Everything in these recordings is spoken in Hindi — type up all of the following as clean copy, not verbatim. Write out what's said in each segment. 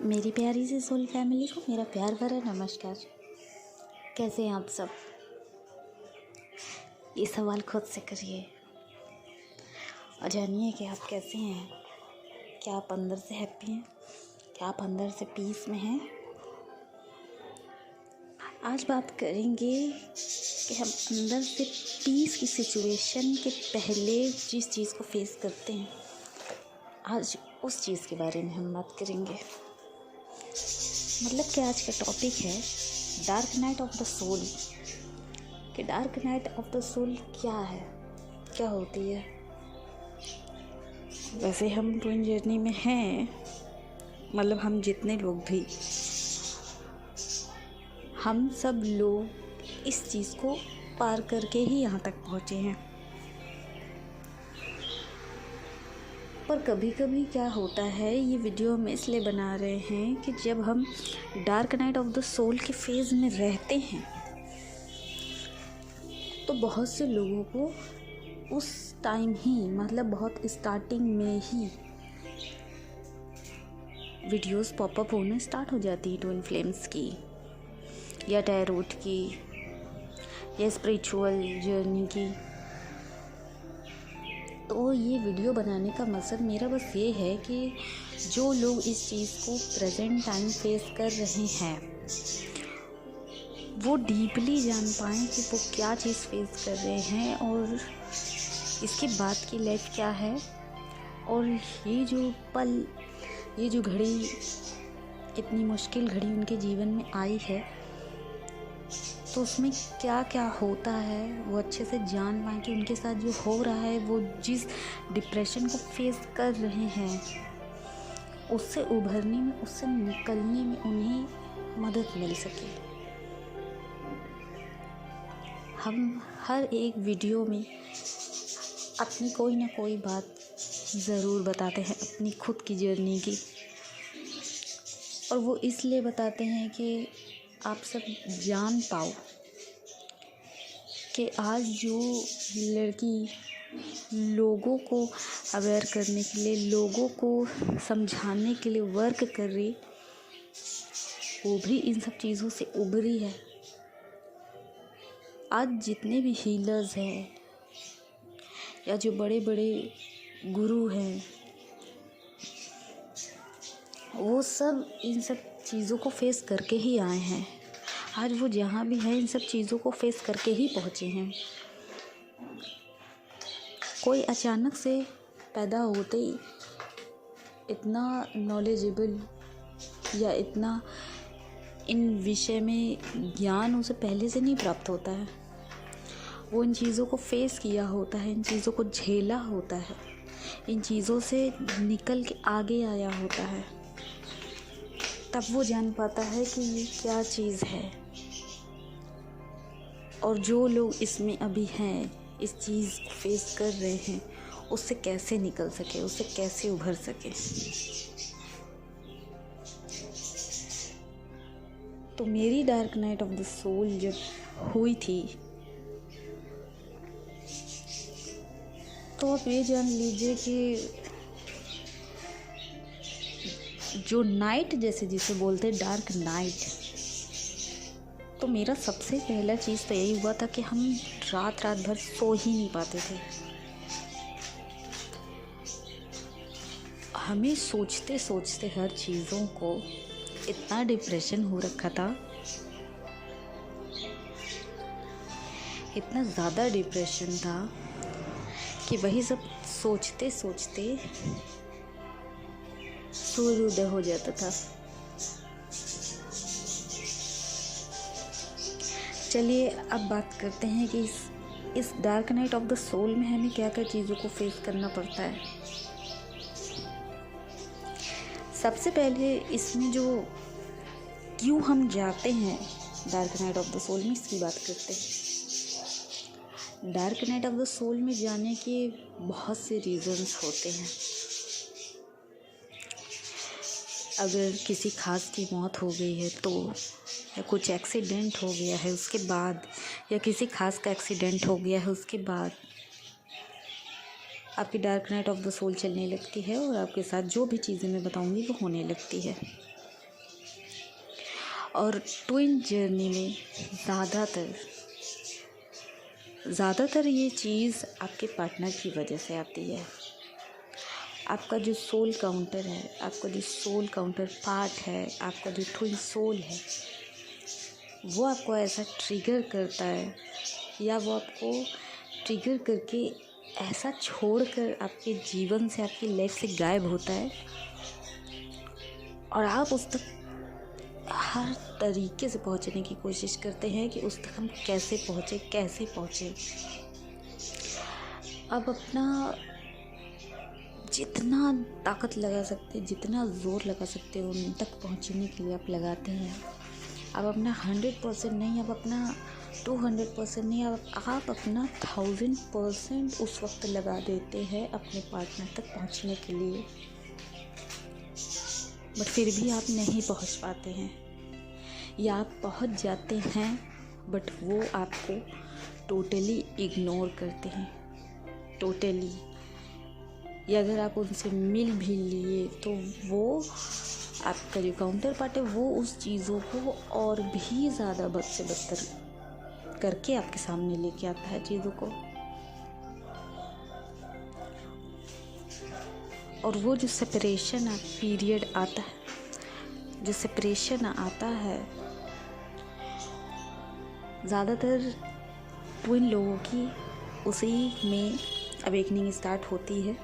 मेरी प्यारी सी सोल फैमिली को मेरा प्यार भरा नमस्कार। कैसे हैं आप सब? ये सवाल खुद से करिए और जानिए कि आप कैसे हैं। क्या आप अंदर से हैप्पी हैं? क्या आप अंदर से पीस में हैं? आज बात करेंगे कि हम अंदर से पीस की सिचुएशन के पहले जिस चीज़ को फेस करते हैं, आज उस चीज़ के बारे में हम बात करेंगे। मतलब कि आज का टॉपिक है dark night of the soul. कि dark night of the soul क्या है, क्या होती है। वैसे हम ट्विन जर्नी में हैं, मतलब हम जितने लोग भी, हम सब लोग इस चीज़ को पार करके ही यहाँ तक पहुँचे हैं। पर कभी कभी क्या होता है, ये वीडियो हम इसलिए बना रहे हैं कि जब हम dark night of the soul के फेज़ में रहते हैं तो बहुत से लोगों को उस टाइम ही, मतलब बहुत स्टार्टिंग में ही वीडियोस पॉपअप होने स्टार्ट हो जाती है ट्विन फ्लेम्स की या टैरोट की या स्पिरिचुअल जर्नी की। तो ये वीडियो बनाने का मकसद मेरा बस ये है कि जो लोग इस चीज़ को प्रेजेंट टाइम फेस कर रहे हैं वो डीपली जान पाएँ कि वो क्या चीज़ फेस कर रहे हैं और इसके बाद की लाइफ क्या है। और ये जो पल, ये जो घड़ी, इतनी मुश्किल घड़ी उनके जीवन में आई है, तो उसमें क्या क्या होता है वो अच्छे से जान पाएँ कि उनके साथ जो हो रहा है, वो जिस डिप्रेशन को फेस कर रहे हैं उससे उभरने में, उससे निकलने में उन्हें मदद मिल सके। हम हर एक वीडियो में अपनी कोई ना कोई बात ज़रूर बताते हैं, अपनी खुद की जर्नी की। और वो इसलिए बताते हैं कि आप सब जान पाओ कि आज जो लड़की लोगों को अवेयर करने के लिए, लोगों को समझाने के लिए वर्क कर रही, वो भी इन सब चीज़ों से उभरी है। आज जितने भी हीलर्स हैं या जो बड़े बड़े गुरु हैं, वो सब इन सब चीज़ों को फेस करके ही आए हैं। आज वो जहाँ भी हैं, इन सब चीज़ों को फेस करके ही पहुँचे हैं। कोई अचानक से पैदा होते ही इतना नॉलेजेबल या इतना इन विषय में ज्ञान उसे पहले से नहीं प्राप्त होता है। वो इन चीज़ों को फेस किया होता है, इन चीज़ों को झेला होता है, इन चीज़ों से निकल के आगे आया होता है, तब वो जान पाता है कि ये क्या चीज़ है। और जो लोग इसमें अभी हैं, इस चीज़ को फेस कर रहे हैं, उससे कैसे निकल सके, उससे कैसे उभर सके। तो मेरी dark night of the soul जब हुई थी, तो आप ये जान लीजिए कि जो नाइट, जैसे जिसे बोलते हैं डार्क नाइट, तो मेरा सबसे पहला चीज़ तो यही हुआ था कि हम रात भर सो ही नहीं पाते थे। हमें सोचते सोचते हर चीज़ों को इतना डिप्रेशन हो रखा था, इतना ज़्यादा डिप्रेशन था कि वही सब सोचते सोचते सूर्योदय हो जाता था। चलिए अब बात करते हैं कि इस dark night of the soul में हमें क्या क्या चीज़ों को फेस करना पड़ता है। सबसे पहले इसमें जो क्यों हम जाते हैं dark night of the soul में, इसकी बात करते हैं। Dark night of the soul में जाने के बहुत से रीज़न्स होते हैं। अगर किसी खास की मौत हो गई है तो, या कुछ एक्सीडेंट हो गया है उसके बाद, या किसी खास का एक्सीडेंट हो गया है उसके बाद, आपकी dark night of the soul चलने लगती है और आपके साथ जो भी चीज़ें मैं बताऊंगी वो होने लगती है। और ट्विन जर्नी में ज़्यादातर ये चीज़ आपके पार्टनर की वजह से आती है। आपका जो सोल काउंटर है, आपका जो सोल काउंटर पार्ट है, आपका जो ट्विन सोल है, वो आपको ऐसा ट्रिगर करता है या वो आपको ट्रिगर करके ऐसा छोड़कर आपके जीवन से, आपकी लाइफ से गायब होता है और आप उस तक हर तरीके से पहुंचने की कोशिश करते हैं कि उस तक हम कैसे पहुंचे। अब अपना जितना ताकत लगा सकते, जितना ज़ोर लगा सकते हो उन तक पहुंचने के लिए आप लगाते हैं। अब अपना 100% नहीं, अब अपना 200% नहीं, अब आप अपना 1000% उस वक्त लगा देते हैं अपने पार्टनर तक पहुंचने के लिए, बट फिर भी आप नहीं पहुंच पाते हैं या आप पहुंच जाते हैं बट वो आपको टोटली इग्नोर करते हैं, टोटली। या अगर आप उनसे मिल भी लिए तो वो आपका जो काउंटर पार्ट है वो उस चीज़ों को और भी ज़्यादा बद से बदतर करके आपके सामने लेके आता है चीज़ों को। और वो जो सेपरेशन पीरियड आता है, जो सेपरेशन आता है, ज़्यादातर ट्विन लोगों की उसी में अवेकनिंग स्टार्ट होती है।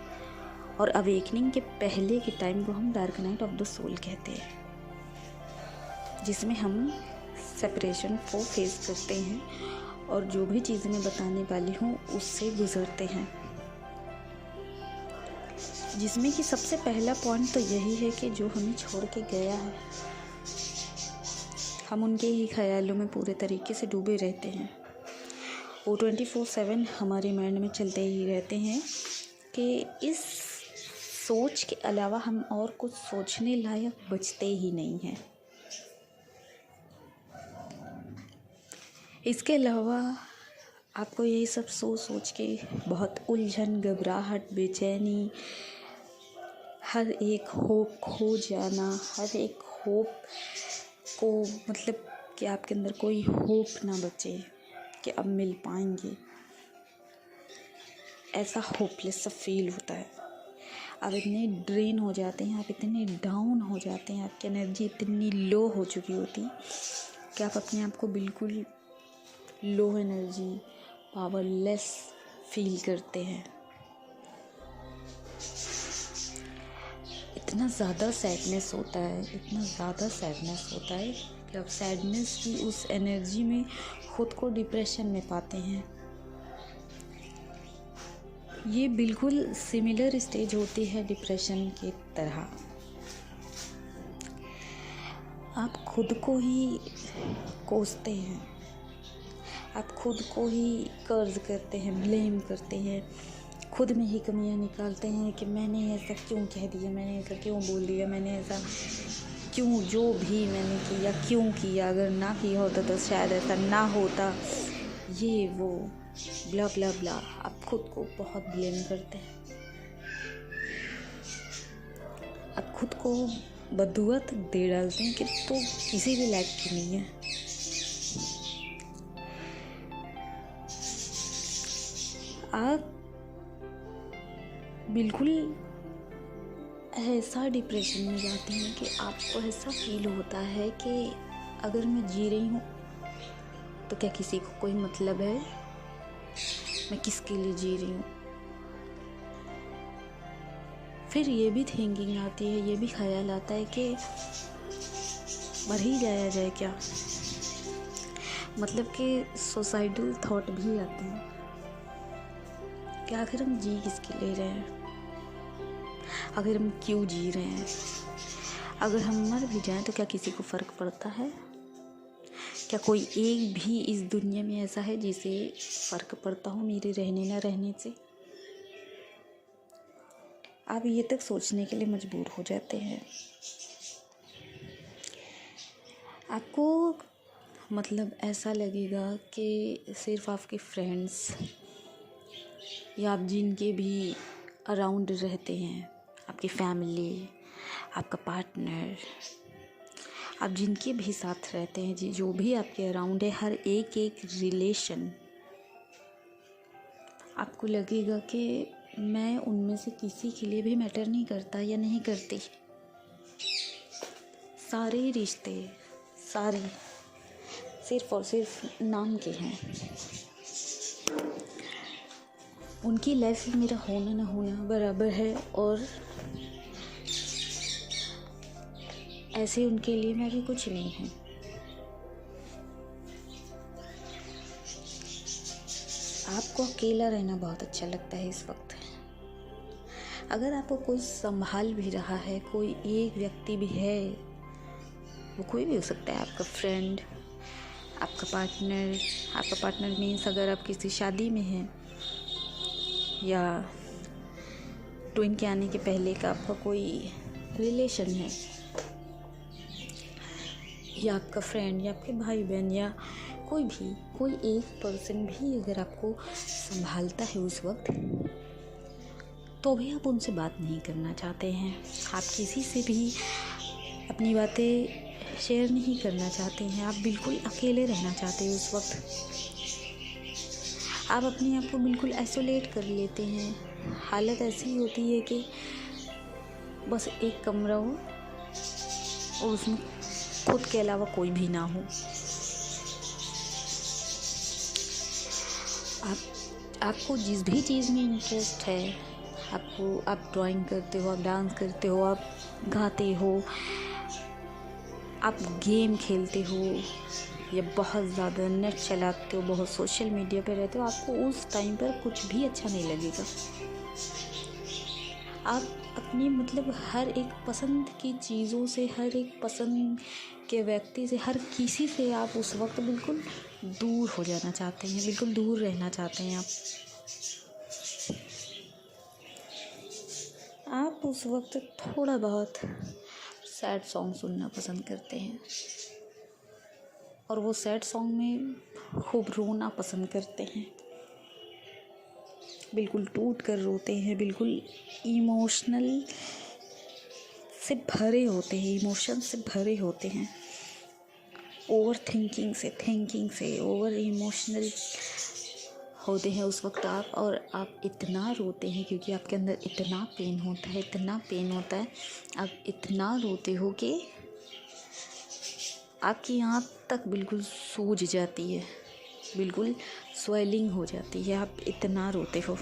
और अवेकनिंग के पहले के टाइम को हम dark night of the soul कहते हैं, जिसमें हम सेपरेशन को फेस करते हैं और जो भी चीज़ें मैं बताने वाली हूँ उससे गुजरते हैं। जिसमें कि सबसे पहला पॉइंट तो यही है कि जो हमें छोड़ के गया है, हम उनके ही ख्यालों में पूरे तरीके से डूबे रहते हैं। वो 24/7 हमारे माइंड में चलते ही रहते हैं कि इस सोच के अलावा हम और कुछ सोचने लायक बचते ही नहीं हैं। इसके अलावा आपको यही सब सोच के बहुत उलझन, घबराहट, बेचैनी, हर एक होप खो जाना, हर एक होप को मतलब कि आपके अंदर कोई होप ना बचे कि अब मिल पाएंगे, ऐसा होपलेस सा फील होता है। आप इतने ड्रेन हो जाते हैं, आप इतने डाउन हो जाते हैं, आपकी एनर्जी इतनी लो हो चुकी होती कि आप अपने आप को बिल्कुल लो एनर्जी, पावरलेस फील करते हैं। इतना ज़्यादा सैडनेस होता है, इतना ज़्यादा सैडनेस होता है कि आप सैडनेस की उस एनर्जी में खुद को डिप्रेशन में पाते हैं। ये बिल्कुल सिमिलर स्टेज होती है डिप्रेशन की तरह। आप खुद को ही कोसते हैं, आप खुद को ही कर्ज करते हैं, ब्लेम करते हैं, खुद में ही कमियां निकालते हैं कि मैंने ऐसा क्यों कह दिया, मैंने ऐसा क्यों बोल दिया, मैंने ऐसा क्यों, जो भी मैंने किया क्यों किया, अगर ना किया होता तो शायद ऐसा ना होता, ये वो ब्ला ब्ला ब्ला। आप खुद को बहुत ब्लेम करते हैं, आप खुद को बददुआ तक दे डालते हैं कि तो किसी भी लायक की नहीं है। आप बिल्कुल ऐसा डिप्रेशन में जाते हैं कि आपको ऐसा फील होता है कि अगर मैं जी रही हूँ तो क्या किसी को कोई मतलब है, मैं किसके लिए जी रही हूँ। फिर ये भी थिंकिंग आती है, ये भी ख्याल आता है कि मर ही जाया जाए क्या, मतलब कि सुसाइडल थॉट भी आते हैं कि आखिर हम जी किसके ले रहे हैं, आखिर हम क्यों जी रहे हैं, अगर हम मर भी जाएं तो क्या किसी को फ़र्क पड़ता है, क्या कोई एक भी इस दुनिया में ऐसा है जिसे फ़र्क पड़ता हो मेरे रहने ना रहने से। आप ये तक सोचने के लिए मजबूर हो जाते हैं। आपको मतलब ऐसा लगेगा कि सिर्फ आपके फ्रेंड्स या आप जिनके भी अराउंड रहते हैं, आपकी फैमिली, आपका पार्टनर, आप जिनके भी साथ रहते हैं, जी जो भी आपके अराउंड है, हर एक एक रिलेशन आपको लगेगा कि मैं उनमें से किसी के लिए भी मैटर नहीं करता या नहीं करती। सारे रिश्ते सारे सिर्फ़ और सिर्फ नाम के हैं। उनकी लाइफ में मेरा होना ना होना बराबर है, और ऐसे उनके लिए मैं भी कुछ नहीं हूँ। आपको अकेला रहना बहुत अच्छा लगता है इस वक्त। अगर आपको कोई संभाल भी रहा है, कोई एक व्यक्ति भी है, वो कोई भी हो सकता है, आपका फ्रेंड, आपका पार्टनर मीन्स अगर आप किसी शादी में हैं, या ट्विन के आने के पहले का आपका कोई रिलेशन है, या आपका फ्रेंड, या आपके भाई बहन, या कोई एक पर्सन भी अगर आपको संभालता है उस वक्त, तो भी आप उनसे बात नहीं करना चाहते हैं। आप किसी से भी अपनी बातें शेयर नहीं करना चाहते हैं। आप बिल्कुल अकेले रहना चाहते हैं उस वक्त। आप अपने आप को बिल्कुल आइसोलेट कर लेते हैं। हालत ऐसी होती है कि बस एक कमरा हो और उसमें खुद के अलावा कोई भी ना हो। आपको जिस भी चीज़ में इंटरेस्ट है, आप ड्राइंग करते हो, आप डांस करते हो, आप गाते हो, आप गेम खेलते हो, या बहुत ज़्यादा नेट चलाते हो, बहुत सोशल मीडिया पे रहते हो, आपको उस टाइम पर कुछ भी अच्छा नहीं लगेगा। आप अपनी हर एक पसंद की चीज़ों से, हर एक पसंद के व्यक्ति से, हर किसी से आप उस वक्त बिल्कुल दूर हो जाना चाहते हैं, बिल्कुल दूर रहना चाहते हैं। आप उस वक्त थोड़ा बहुत सैड सॉन्ग सुनना पसंद करते हैं, और वो सैड सॉन्ग में खूब रोना पसंद करते हैं। बिल्कुल टूट कर रोते हैं, बिल्कुल इमोशन से भरे होते हैं। ओवर थिंकिंग से ओवर इमोशनल होते हैं उस वक्त आप, और आप इतना रोते हैं क्योंकि आपके अंदर इतना पेन होता है, आप इतना रोते हो कि आपकी आँख तक बिल्कुल सूज जाती है, बिल्कुल स्वेलिंग हो जाती है, आप इतना रोते हो।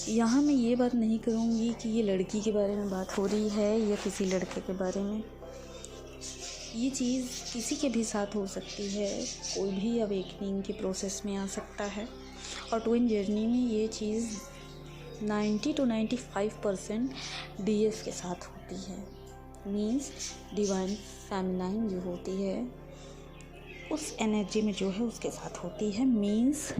यहाँ मैं ये बात नहीं करूँगी कि ये लड़की के बारे में बात हो रही है या किसी लड़के के बारे में। ये चीज़ किसी के भी साथ हो सकती है, कोई भी अवेकनिंग के प्रोसेस में आ सकता है, और ट्विन जर्नी में ये चीज़ 90 to 95% डीएफ के साथ होती है। मीन्स डिवाइन फेमिनाइन जो होती है उस एनर्जी में जो है उसके साथ होती है। मीन्स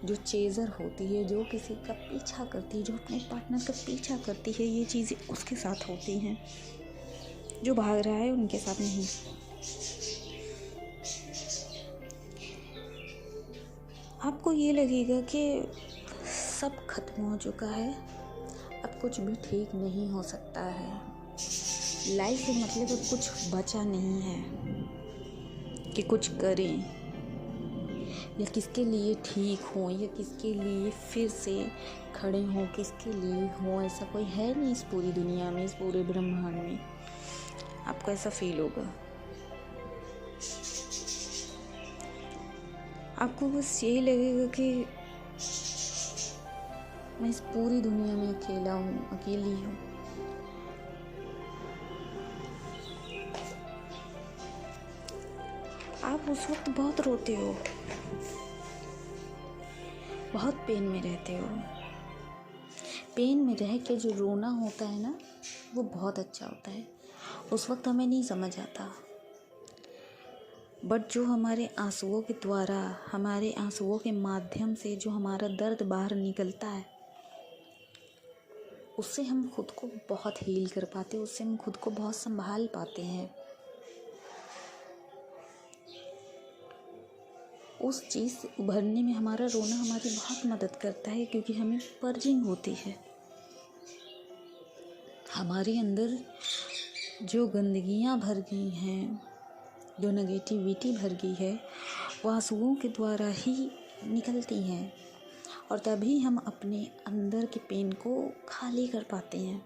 जो चेज़र होती है, जो किसी का पीछा करती है, जो अपने पार्टनर का पीछा करती है, ये चीज़ें उसके साथ होती हैं। जो भाग रहा है उनके साथ नहीं। आपको ये लगेगा कि सब खत्म हो चुका है, अब कुछ भी ठीक नहीं हो सकता है, लाइफ में अब कुछ बचा नहीं है कि कुछ करें या किसके लिए ठीक हो, या किसके लिए फिर से खड़े हों, किसके लिए हो। ऐसा कोई है नहीं इस पूरी दुनिया में, इस पूरे ब्रह्मांड में। आपको ऐसा फील होगा। आपको बस यही लगेगा कि मैं इस पूरी दुनिया में अकेला हूँ, अकेली हूँ। आप उस वक्त बहुत रोते हो, बहुत पेन में रहते हो। पेन में रह के जो रोना होता है ना, वो बहुत अच्छा होता है। उस वक्त हमें नहीं समझ आता, बट जो हमारे आंसुओं के द्वारा, हमारे आंसुओं के माध्यम से जो हमारा दर्द बाहर निकलता है, उससे हम खुद को बहुत हील कर पाते हैं, उससे हम खुद को बहुत संभाल पाते हैं। उस चीज़ से उभरने में हमारा रोना हमारी बहुत मदद करता है, क्योंकि हमें पर्जिंग होती है। हमारे अंदर जो गंदगियाँ भर गई हैं, जो नेगेटिविटी भर गई है, वो आंसुओं के द्वारा ही निकलती हैं और तभी हम अपने अंदर के पेन को खाली कर पाते हैं।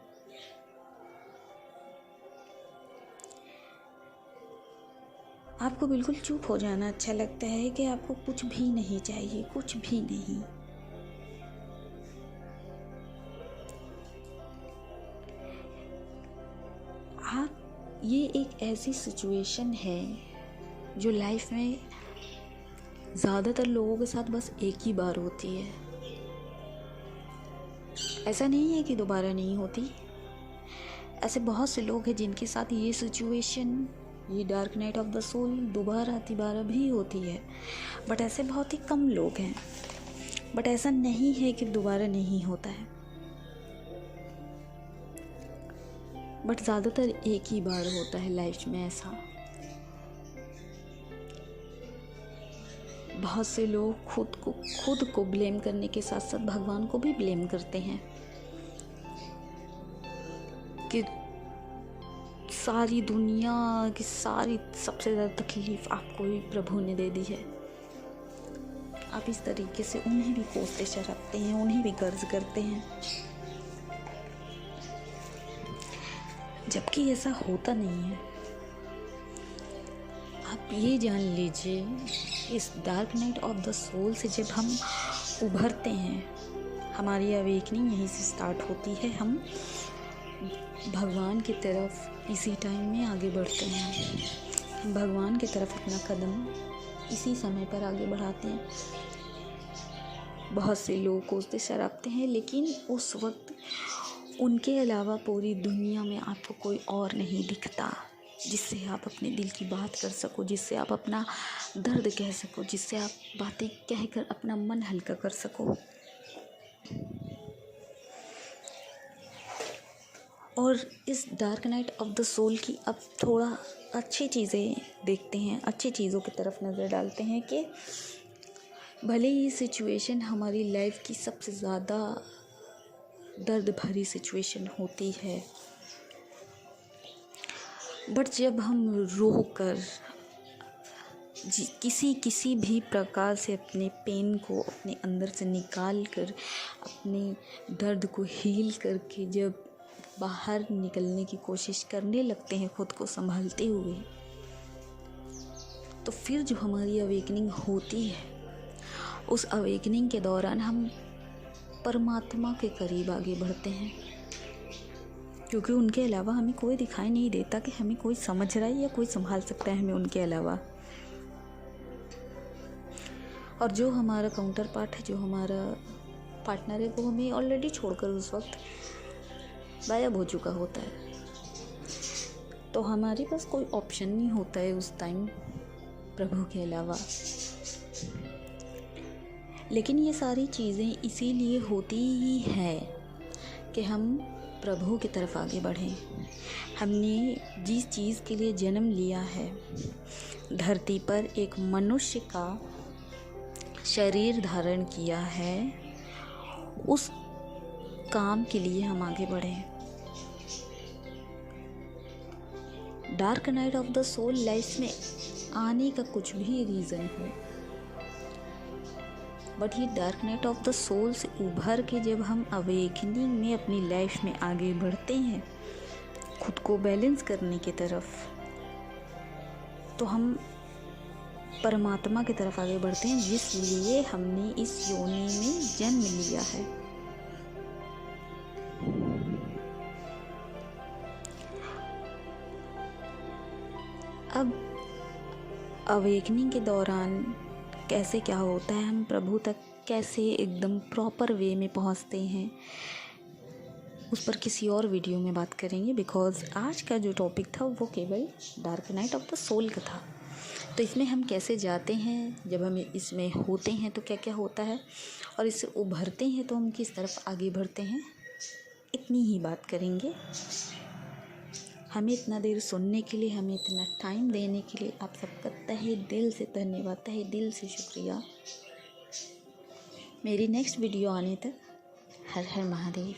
आपको बिल्कुल चुप हो जाना अच्छा लगता है कि आपको कुछ भी नहीं चाहिए, कुछ भी नहीं। ये एक ऐसी सिचुएशन है जो लाइफ में ज़्यादातर लोगों के साथ बस एक ही बार होती है। ऐसा नहीं है कि दोबारा नहीं होती। ऐसे बहुत से लोग हैं जिनके साथ ये सिचुएशन, ये dark night of the soul दोबारा तिबारा भी होती है, बट ऐसे बहुत ही कम लोग हैं। बट ऐसा नहीं है कि दोबारा नहीं होता है, बट ज़्यादातर एक ही बार होता है लाइफ में ऐसा। बहुत से लोग खुद को ब्लेम करने के साथ साथ भगवान को भी ब्लेम करते हैं कि सारी दुनिया की सारी सबसे ज़्यादा तकलीफ आपको ही प्रभु ने दे दी है। आप इस तरीके से उन्हें भी कोसते शराबते हैं, उन्हें भी गर्ज करते हैं, जबकि ऐसा होता नहीं है। आप ये जान लीजिए, इस dark night of the soul से जब हम उभरते हैं, हमारी अवेकनिंग यहीं से स्टार्ट होती है। हम भगवान की तरफ इसी टाइम में आगे बढ़ते हैं। हम भगवान की तरफ अपना कदम इसी समय पर आगे बढ़ाते हैं। बहुत से लोग कोसते शराबते हैं, लेकिन उस वक्त उनके अलावा पूरी दुनिया में आपको कोई और नहीं दिखता जिससे आप अपने दिल की बात कर सको, जिससे आप अपना दर्द कह सको, जिससे आप बातें कहकर अपना मन हल्का कर सको। और इस dark night of the soul की अब थोड़ा अच्छी चीज़ें देखते हैं, अच्छी चीज़ों की तरफ नज़र डालते हैं कि भले ही सिचुएशन हमारी लाइफ की सबसे ज़्यादा दर्द भरी सिचुएशन होती है, बट जब हम रोकर किसी भी प्रकार से अपने पेन को अपने अंदर से निकाल कर, अपने दर्द को हील करके जब बाहर निकलने की कोशिश करने लगते हैं खुद को संभालते हुए, तो फिर जो हमारी अवेकनिंग होती है, उस अवेकनिंग के दौरान हम परमात्मा के करीब आगे बढ़ते हैं, क्योंकि उनके अलावा हमें कोई दिखाई नहीं देता कि हमें कोई समझ रहा है या कोई संभाल सकता है हमें उनके अलावा। और जो हमारा काउंटर पार्ट है, जो हमारा पार्टनर है, वो हमें ऑलरेडी छोड़कर उस वक्त गायब हो चुका होता है। तो हमारे पास कोई ऑप्शन नहीं होता है उस टाइम प्रभु के अलावा। लेकिन ये सारी चीज़ें इसीलिए होती ही है कि हम प्रभु की तरफ आगे बढ़ें। हमने जिस चीज़ के लिए जन्म लिया है, धरती पर एक मनुष्य का शरीर धारण किया है, उस काम के लिए हम आगे बढ़ें। Dark night of the soul life में आने का कुछ भी रीज़न हो, बट ये dark night of the soul से उभर के जब हम अवेकनिंग में अपनी लाइफ में आगे बढ़ते हैं खुद को बैलेंस करने की तरफ, तो हम परमात्मा की तरफ आगे बढ़ते हैं, जिसलिए हमने इस योनि में जन्म लिया है। अब अवेकनिंग के दौरान कैसे क्या होता है, हम प्रभु तक कैसे एकदम प्रॉपर वे में पहुंचते हैं, उस पर किसी और वीडियो में बात करेंगे। बिकॉज़ आज का जो टॉपिक था वो केवल dark night of the soul का था। तो इसमें हम कैसे जाते हैं, जब हम इसमें होते हैं तो क्या क्या होता है, और इससे उभरते हैं तो हम किस तरफ आगे बढ़ते हैं, इतनी ही बात करेंगे। हमें इतना देर सुनने के लिए, हमें इतना टाइम देने के लिए आप सबका तहे दिल से धन्यवाद, तहे दिल से शुक्रिया। मेरी नेक्स्ट वीडियो आने तक हर हर महादेव।